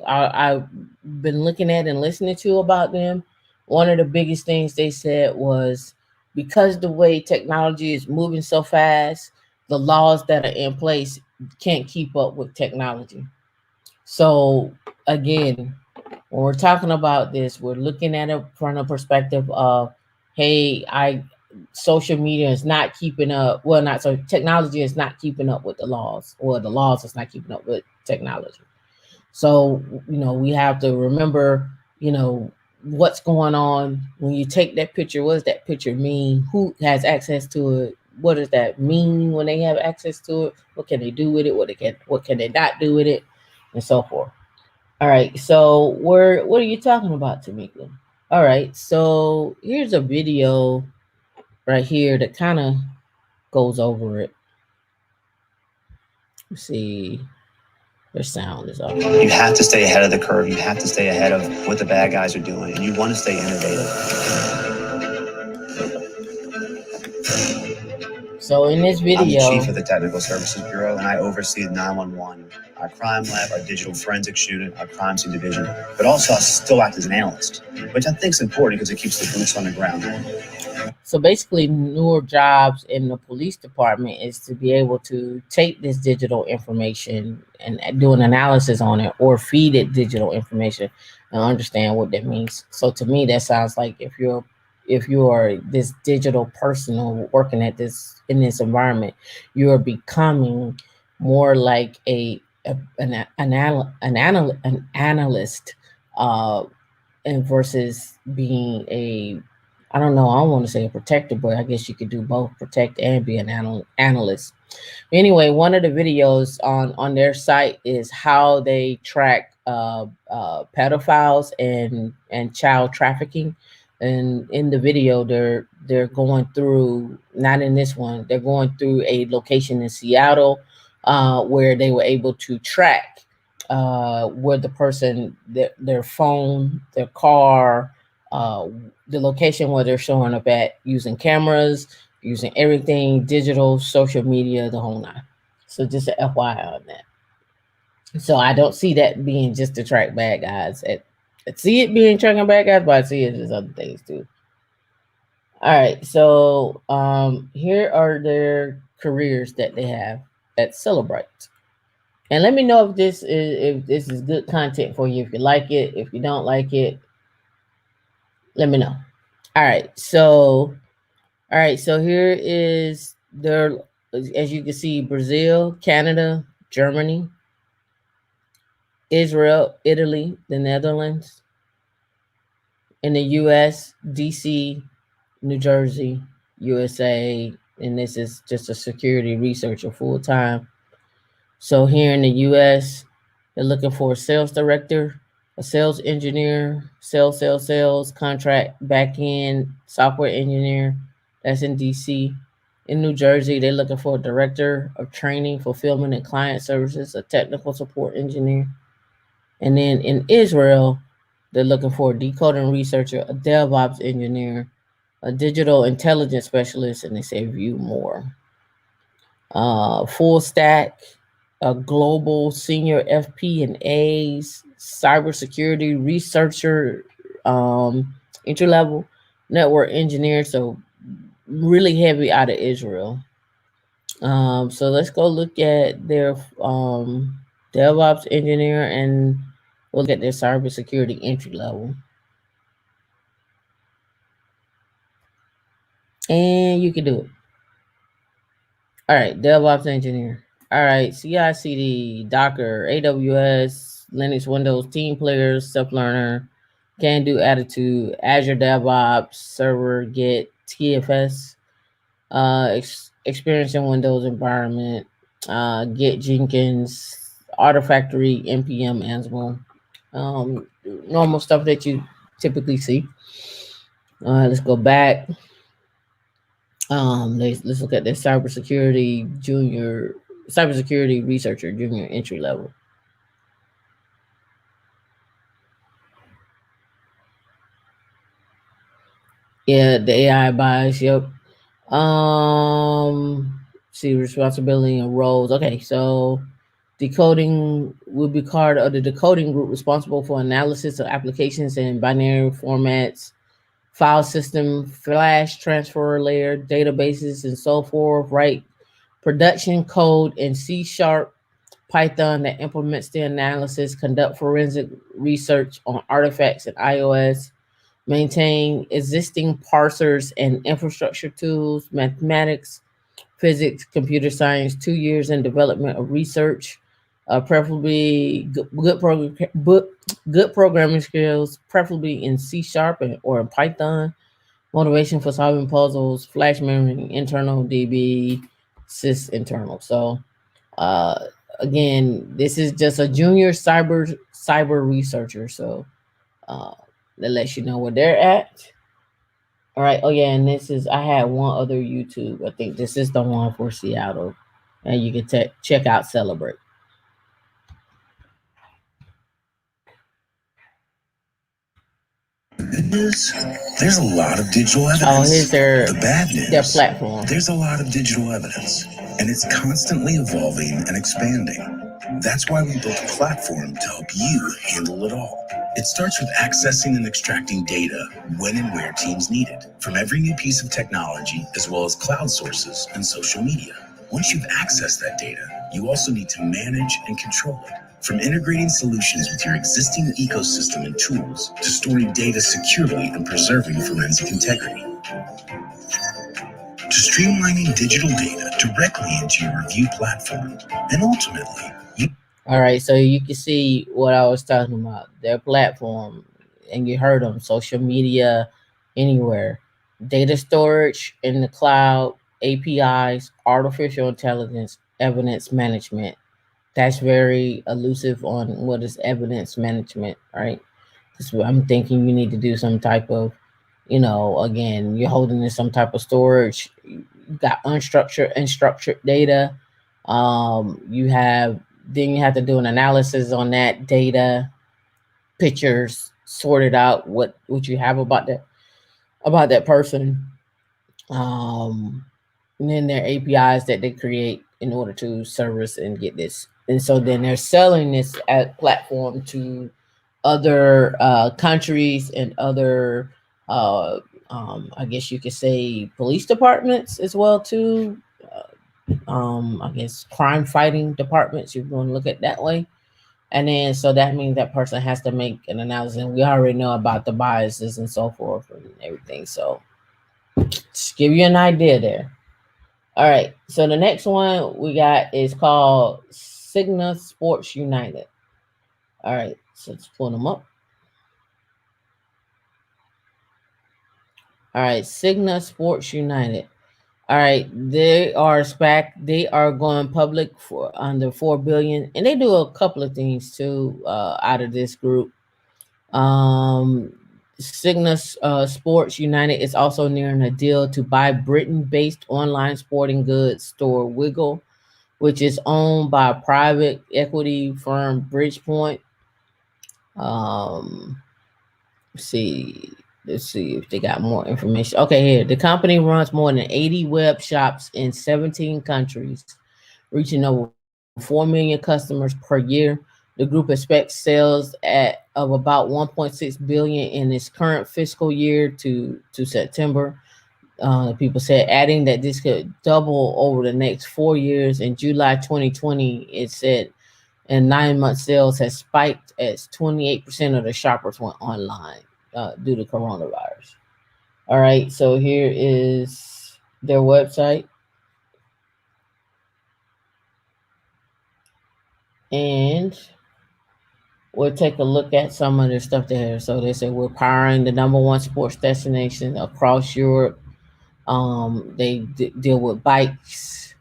looking at and listening to about them, one of the biggest things they said was because the way technology is moving so fast, the laws that are in place can't keep up with technology. So again, when we're talking about this, we're looking at it from a perspective of, hey, social media is not keeping up. Well, not so technology is not keeping up with the laws, or the laws is not keeping up with technology. So, we have to remember, what's going on when you take that picture. What does that picture mean? Who has access to it? What does that mean when they have access to it? What can they do with it? What can they not do with it? And so forth. All right. So what are you talking about, Tamika? All right. So here's a video right here that kind of goes over it. Let's see. Their sound is off. You have to stay ahead of the curve. You have to stay ahead of what the bad guys are doing, and you want to stay innovative. So in this video, I'm the chief of the Technical Services Bureau, and I oversee 911, our crime lab, our digital forensics unit, our crime scene division, but also I still act as an analyst, which I think is important because it keeps the boots on the ground. So basically, newer jobs in the police department is to be able to take this digital information and do an analysis on it, or feed it digital information and understand what that means. So to me, that sounds like if you are this digital person working at this in this environment, you are becoming more like an analyst, and versus being a I don't know, I don't want to say a protector, but I guess you could do both, protect and be an analyst. Anyway, one of the videos on their site is how they track pedophiles and child trafficking. And in the video, they're going through, not in this one, they're going through a location in Seattle where they were able to track where the person, their phone, their car, the location where they're showing up at, using cameras, using everything digital, social media, the whole nine. So just an FYI on that. So I don't see that being just to track bad guys. I see it being tracking bad guys, but I see it as other things too. All right, so here are their careers that they have at Cellebrite. And let me know if this is good content for you. If you like it, if you don't like it, let me know. All right, so here is their, as you can see, Brazil, Canada, Germany, Israel, Italy, the Netherlands, in the US, DC, New Jersey, USA, and this is just a security researcher full-time. So here in the US, they're looking for a sales director, a sales engineer, sales, contract, back-end, software engineer. That's in DC. In New Jersey, they're looking for a director of training, fulfillment, and client services, a technical support engineer. And then in Israel, they're looking for a decoding researcher, a DevOps engineer, a digital intelligence specialist, and they say view more. Full stack, a global senior FP and A's, cybersecurity researcher, entry level, network engineer. So really heavy out of Israel. So let's go look at their DevOps engineer, and we'll look at their cybersecurity entry level. And you can do it. All right, DevOps engineer. All right, CI/CD, Docker, AWS, Linux, Windows, team players, self-learner, can-do attitude, Azure DevOps, server, Git, TFS, experience in Windows environment, Git, Jenkins, Artifactory, NPM, Ansible, normal stuff that you typically see. Let's go back. Let's look at the cybersecurity researcher, junior entry level. Yeah, the AI bias. Yep. See, responsibility and roles. Okay, so decoding will be part of the decoding group responsible for analysis of applications in binary formats, file system, flash transfer layer, databases, and so forth. Right, production code in C#, Python that implements the analysis, conduct forensic research on artifacts in iOS, maintain existing parsers and infrastructure tools, mathematics, physics, computer science, 2 years in development of research, preferably good programming skills, preferably in C# or in Python, motivation for solving puzzles, flash memory, internal DB, sys internal. So again, this is just a junior cyber researcher. So that lets you know where they're at. All right. Oh yeah, and this is, I had one other YouTube. I think this is the one for Seattle, and you can check out Cellebrite. There's a lot of digital evidence. Oh, here's their bad news. Their platform. There's a lot of digital evidence, and it's constantly evolving and expanding. That's why we built a platform to help you handle it all. It starts with accessing and extracting data when and where teams need it, from every new piece of technology, as well as cloud sources and social media. Once you've accessed that data, you also need to manage and control it. From integrating solutions with your existing ecosystem and tools, to storing data securely and preserving forensic integrity, to streamlining digital data directly into your review platform, and ultimately, all right, so you can see what I was talking about, their platform, and you heard them, social media, anywhere. data storage in the cloud, APIs, artificial intelligence, evidence management. That's very elusive on what is evidence management, right? So I'm thinking you need to do some type of, again, you're holding in some type of storage. You got unstructured and structured data. You have then you have to do an analysis on that data, pictures, sort it out what you have about that person. And then their APIs that they create in order to service and get this. And so then they're selling this at platform to other countries and other, I guess you could say, police departments as well too. I guess crime fighting departments. You're going to look at that way. And then so that means that person has to make an analysis. And we already know about the biases and so forth and everything. So just give you an idea there. All right. So the next one we got is called SIGNA Sports United. All right. So let's pull them up. All right. SIGNA Sports United. All right. They are SPAC. They are going public for under 4 billion. And they do a couple of things too out of this group. SIGNA Sports United is also nearing a deal to buy Britain-based online sporting goods store Wiggle, which is owned by private equity firm Bridgepoint. Let's see if they got more information. Okay, here the company runs more than 80 web shops in 17 countries, reaching over 4 million customers per year. The group expects sales of about 1.6 billion in its current fiscal year to September. People said, adding that this could double over the next 4 years. In July 2020, it said, and 9-month sales has spiked as 28% of the shoppers went online due to coronavirus. All right, so here is their website. And we'll take a look at some of their stuff there. So they say we're powering the #1 sports destination across Europe. They deal with bikes.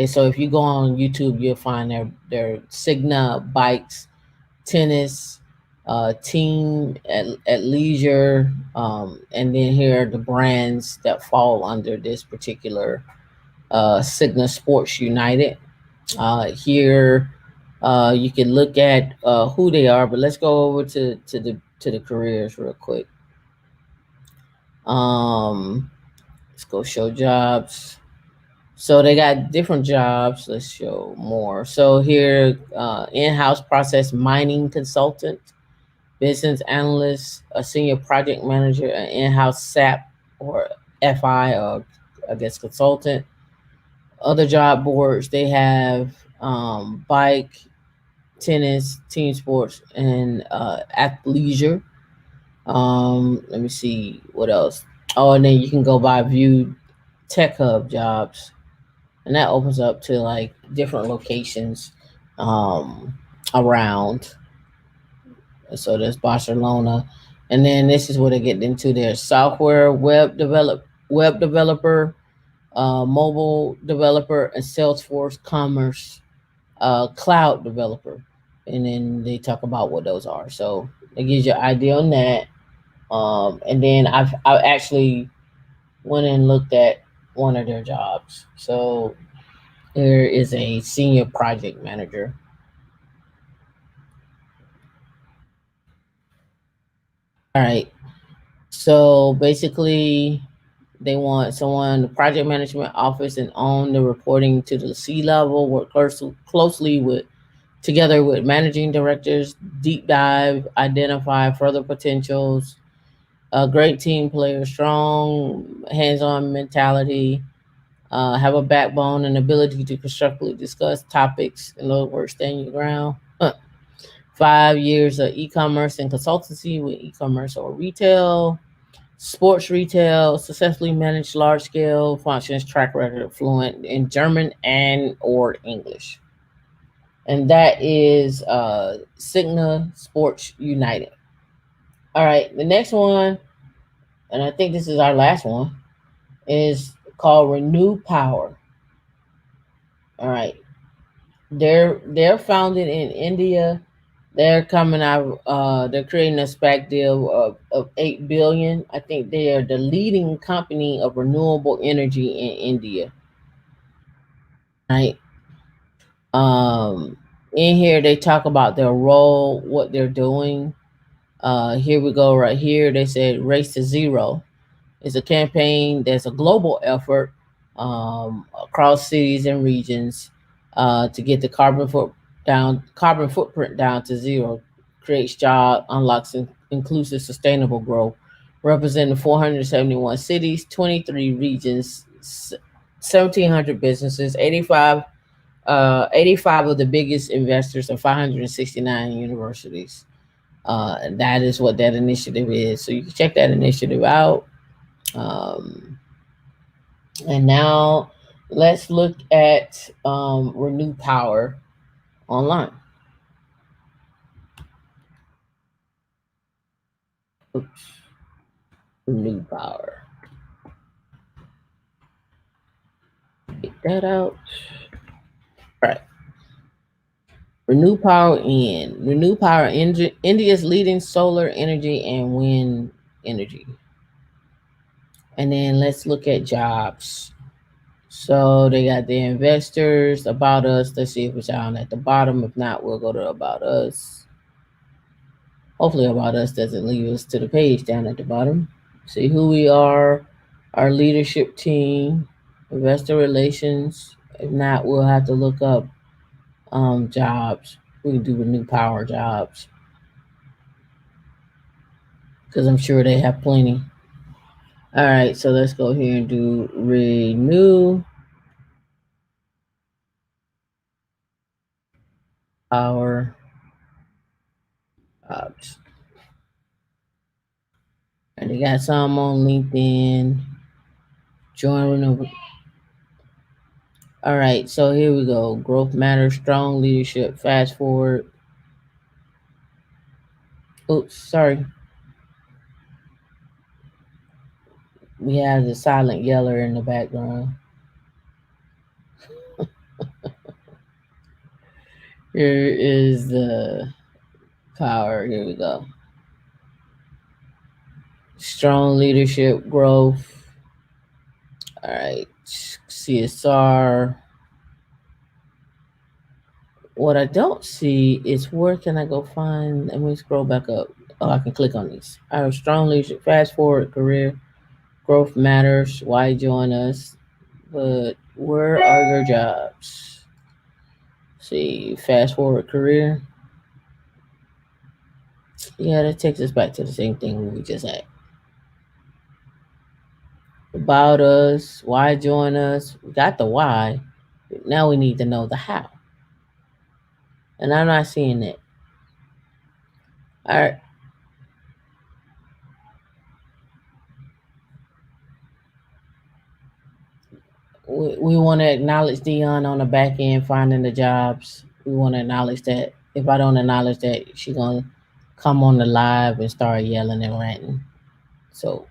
So if you go on YouTube, you'll find their SIGNA bikes, tennis, team at leisure, and then here are the brands that fall under this particular SIGNA Sports United. Here you can look at who they are, but let's go over to the careers real quick. Let's go show jobs. So they got different jobs. Let's show more. So here, in-house process mining consultant, business analyst, a senior project manager, an in-house SAP or FI, or I guess consultant. Other job boards, they have bike, tennis, team sports, and athleisure. Let me see what else. Oh, and then you can go by view tech hub jobs, and that opens up to like different locations around. So there's Barcelona, and then this is where they get into their software web developer, mobile developer, and Salesforce commerce cloud developer. And then they talk about what those are. So it gives you an idea on that. And then I actually went and looked at one of their jobs. So there is a senior project manager. All right. So basically, they want someone the project management office and own the reporting to the C-level, work closely together with managing directors, deep dive, identify further potentials, a great team player, strong hands-on mentality, have a backbone and ability to constructively discuss topics, in other words, stand your ground. 5 years of e-commerce and consultancy with e-commerce or retail, sports retail, successfully managed large-scale functions, track record, fluent in German and or English. And that is SIGNA Sports United. All right, the next one and I think this is our last one, is called Renew Power. All right. They're founded in India. They're coming out. They're creating a SPAC deal of 8 billion. I think they are the leading company of renewable energy in India. Right. In here they talk about their role, what they're doing. Here we go. Right here, they said Race to Zero. It's a campaign that's a global effort across cities and regions to get the carbon footprint down to zero, creates job, unlocks inclusive, sustainable growth. Representing 471 cities, 23 regions, 1,700 businesses, 85 of the biggest investors, and 569 universities. That is what that initiative is. So you can check that initiative out. And now let's look at Renew Power online. Oops. Renew Power. Get that out. All right. Renew Power in. Renew Power, India's leading solar energy and wind energy. And then let's look at jobs. So they got the investors, about us. Let's see if it's down at the bottom. If not, we'll go to about us. Hopefully about us doesn't leave us to the page down at the bottom. See who we are, our leadership team, investor relations. If not, we'll have to look up jobs. We can do Renew Power jobs, because I'm sure they have plenty. All right, so let's go here and do Renew Power jobs. And they got some on LinkedIn. Join Renewable. All right, so here we go. Growth matters, strong leadership. Fast forward. Oops, sorry. We have the silent yeller in the background. Here is the power. Here we go. Strong leadership, growth. All right, CSR. What I don't see is where can I go find? Let me scroll back up. Oh, I can click on these. Our strong leadership, fast forward career, growth matters. Why join us? But where are your jobs? See, fast forward career. Yeah, that takes us back to the same thing we just had. About us, why join us? We got the why. Now we need to know the how. And I'm not seeing it. All right. We want to acknowledge Dion on the back end finding the jobs. We want to acknowledge that. If I don't acknowledge that, she's going to come on the live and start yelling and ranting. So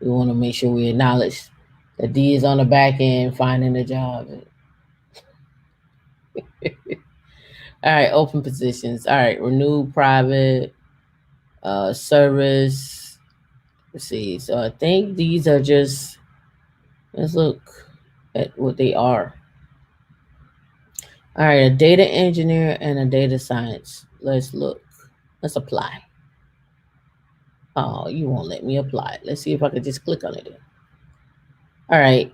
we want to make sure we acknowledge that D is on the back end finding the job. All right, open positions. All right, renew private service. Let's see. So I think these are just, let's look at what they are. All right, a data engineer and a data science. Let's look. Let's apply. Oh, you won't let me apply. Let's see if I can just click on it. All right.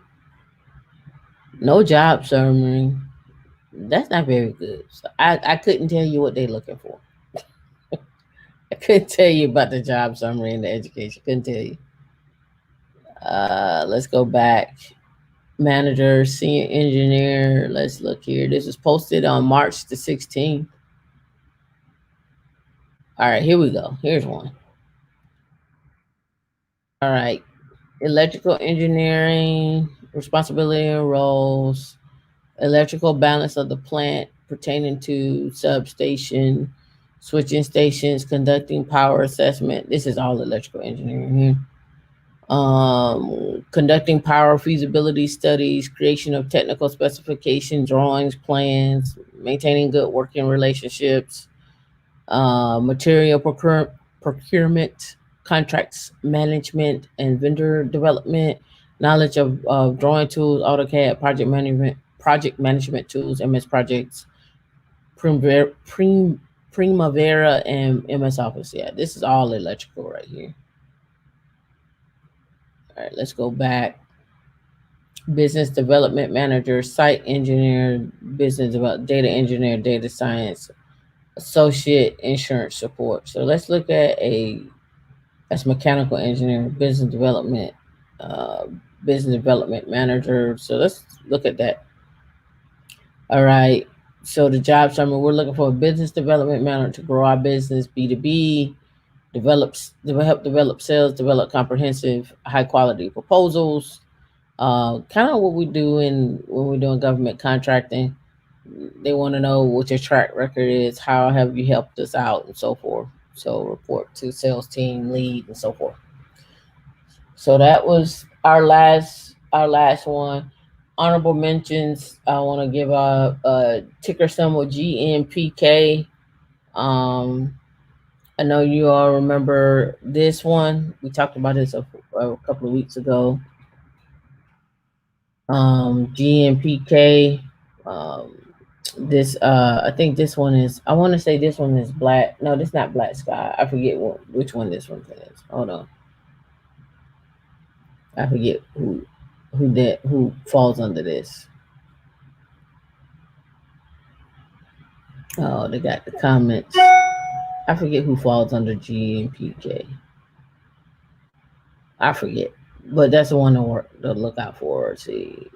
No job summary. That's not very good. So I couldn't tell you what they're looking for. I couldn't tell you about the job summary and the education. Couldn't tell you. Let's go back. Manager, senior engineer. Let's look here. This was posted on March the 16th. All right, here we go. Here's one. All right. Electrical engineering, responsibility and roles, electrical balance of the plant pertaining to substation, switching stations, conducting power assessment. This is all electrical engineering here. Conducting power feasibility studies, creation of technical specification drawings, plans, maintaining good working relationships, material procurement, contracts management, and vendor development, knowledge of drawing tools, AutoCAD, project management tools, MS Projects, Primavera, and MS Office. Yeah, this is all electrical right here. All right, let's go back. Business development manager, site engineer, data engineer, data science, associate insurance support. So let's look at that's mechanical engineer, business development manager. So let's look at that. All right. So the job summary, we're looking for a business development manager to grow our business B2B, help develop sales, develop comprehensive, high quality proposals. Kind of what we do when we're doing government contracting. They want to know what your track record is, how have you helped us out, and so forth. So report to sales team lead and so forth. So that was our last one. Honorable mentions. I want to give a ticker symbol GNPK. I know you all remember this one. We talked about this a couple of weeks ago. GNPK. This I think this one is. I want to say this one is black. No, this is not BlackSky. I forget which one this one is. Hold on. I forget who falls under this. Oh, they got the comments. I forget who falls under GNPK. I forget, but that's the one to look out for. Let's see,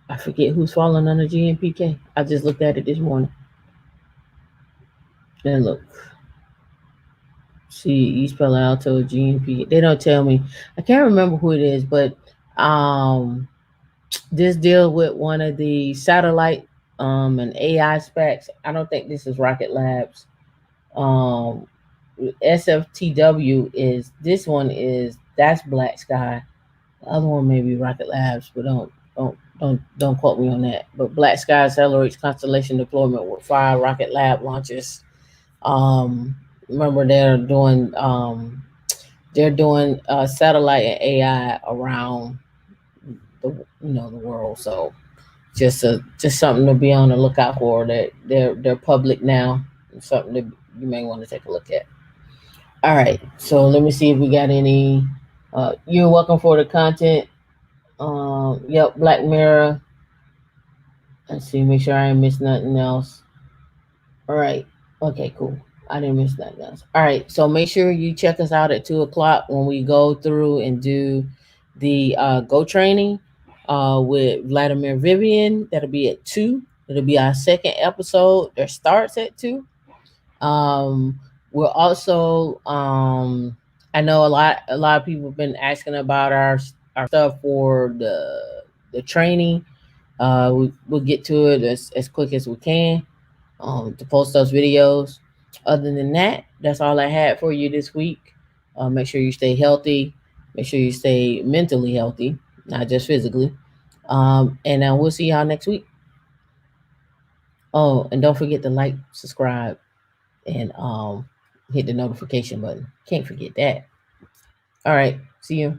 I forget who's falling under GNPK. I just looked at it this morning. And look, see East Palo Alto GNPK. They don't tell me. I can't remember who it is, but this deal with one of the satellite and AI specs. I don't think this is Rocket Labs. SFTW is this one is that's BlackSky. The other one may be Rocket Labs, but don't quote me on that. But BlackSky accelerates constellation deployment with 5 Rocket Lab launches. Remember they're doing satellite and AI around the world. So just something to be on the lookout for. That they're public now. Something that you may want to take a look at. All right, so let me see if we got any. You're welcome for the content. Yep, Black Mirror. Let's see, make sure I ain't missed nothing else. All right, okay, cool. I didn't miss nothing else. All right, so make sure you check us out at 2:00 when we go through and do the Go training with Vladimir Vivian. That'll be at 2. It'll be our second episode that starts at 2. We're also I know a lot of people have been asking about our stuff for the training. We'll get to it as quick as we can to post those videos. Other than that, that's all I had for you this week. Make sure you stay healthy. Make sure you stay mentally healthy, not just physically. And we'll see y'all next week. Oh, and don't forget to like, subscribe, and hit the notification button. Can't forget that. All right. See you.